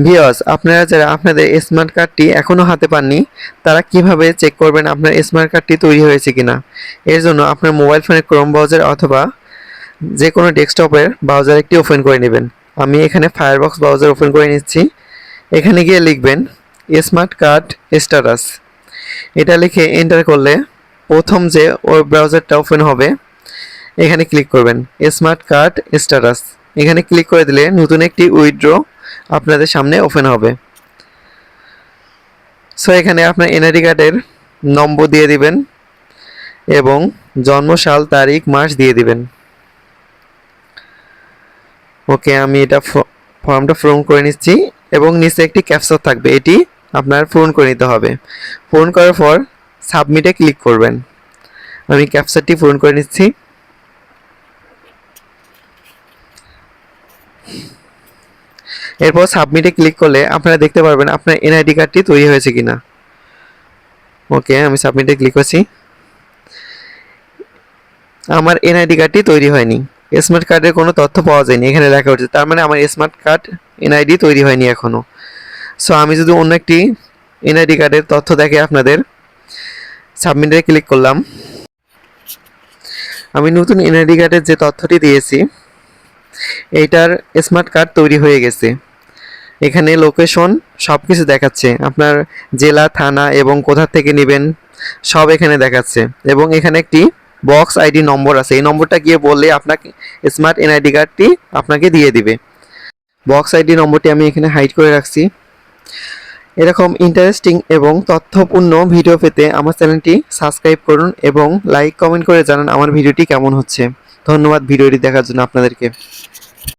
Viewers, আপনারা যারা আপনাদের স্মার্ট কার্ডটি এখনও হাতে পাননি তারা কিভাবে চেক করবেন আপনার স্মার্ট কার্ডটি তৈরি হয়েছে কিনা। এর জন্য আপনার মোবাইল ফোনের ক্রোম ব্রাউজার অথবা যে কোনো ডেস্কটপের ব্রাউজার একটি ওপেন করে নেবেন। আমি এখানে ফায়ারবক্স ব্রাউজার ওপেন করে নিচ্ছি। এখানে গিয়ে লিখবেন স্মার্ট কার্ড স্ট্যাটাস। এটা লিখে এন্টার করলে প্রথম যে ওয়েব ব্রাউজারটা ওপেন হবে এখানে ক্লিক করবেন স্মার্ট কার্ড স্ট্যাটাস। এখানে ক্লিক করে দিলে নতুন একটি উইন্ডো আপনাদের সামনে ওপেন হবে। সো এখানে আপনার এনআইডি কার্ডের নম্বর দিয়ে দিবেন এবং জন্ম সাল তারিখ মাস দিয়ে দিবেন। ওকে, আমি এটা ফর্মটা পূরণ করে নিচ্ছি এবং নিচে একটি ক্যাপচা থাকবে, এটি আপনার পূরণ করে নিতে হবে। পূরণ করার পর সাবমিটে ক্লিক করবেন। আমি ক্যাপচাটি পূরণ করে নিচ্ছি। এরপর সাবমিটে ক্লিক করলে আপনারা দেখতে পারবেন আপনার এনআইডি কার্ডটি তৈরি হয়েছে কিনা। ওকে, আমি সাবমিটে ক্লিক করছি। আমার এনআইডি কার্ডটি তৈরি হয়নি, স্মার্ট কার্ডের কোনো তথ্য পাওয়া যায়নি, এখানে লেখা হচ্ছে, তার মানে আমার স্মার্ট কার্ড এনআইডি তৈরি হয়নি এখনও। সো আমি যদি অন্য একটি এনআইডি কার্ডের তথ্য দেখে আপনাদের, সাবমিটে ক্লিক করলাম। আমি নতুন এনআইডি কার্ডের যে তথ্যটি দিয়েছি এইটার স্মার্ট কার্ড তৈরি হয়ে গেছে। এখানে লোকেশন সব কিছু দেখাচ্ছে, আপনার জেলা, থানা এবং কোথা থেকে নেবেন সব এখানে দেখাচ্ছে। এবং এখানে একটি বক্স আইডি নম্বর আছে, এই নম্বরটা গিয়ে বললে আপনাকে স্মার্ট এনআইডি কার্ডটি আপনাকে দিয়ে দিবে। বক্স আইডি নম্বরটি আমি এখানে হাইড করে রাখছি। এরকম ইন্টারেস্টিং এবং তথ্যপূর্ণ ভিডিও পেতে আমার চ্যানেলটি সাবস্ক্রাইব করুন এবং লাইক কমেন্ট করে জানান আমার ভিডিওটি কেমন হচ্ছে। ধন্যবাদ ভিডিওটি দেখার জন্য আপনাদেরকে।